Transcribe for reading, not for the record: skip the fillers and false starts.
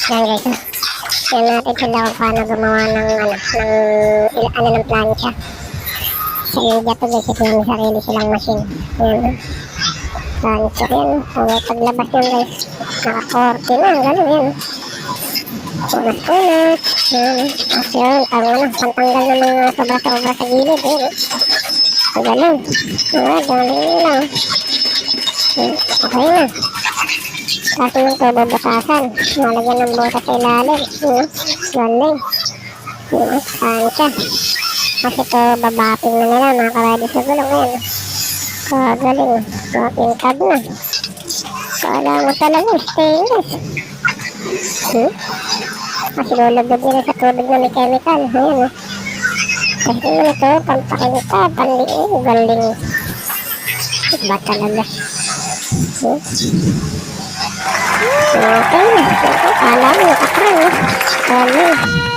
Yan guys, yan natin sila kung paano gumawa ng ng plancha. Sa India to guys, ito yung sarili silang machine. Yan, plancha yan. Okay, paglabas yun guys, naka-40 na, gano'n yan. Punas-punas. Kasi yun, pantanggal ng mga sobra-sobra sa gilid. Yan, gano'n. Galing lang. Okay na. Kasi yung ito, bubukasan. Nalagyan ng butas sa ilalim. Galing. Plancha. Kasi ito, babapping na nila, mga karadi sa gulong. Ayan. Kagaling. Tingkad na. Kala mo talaga, stainless. Kasi lulubog nila sa tubig na may chemical. Ayan. Kasi naman ito, pampakinta, panliin, galing. Ba talaga? Okay na. Kala mo, nakakrang. Galing.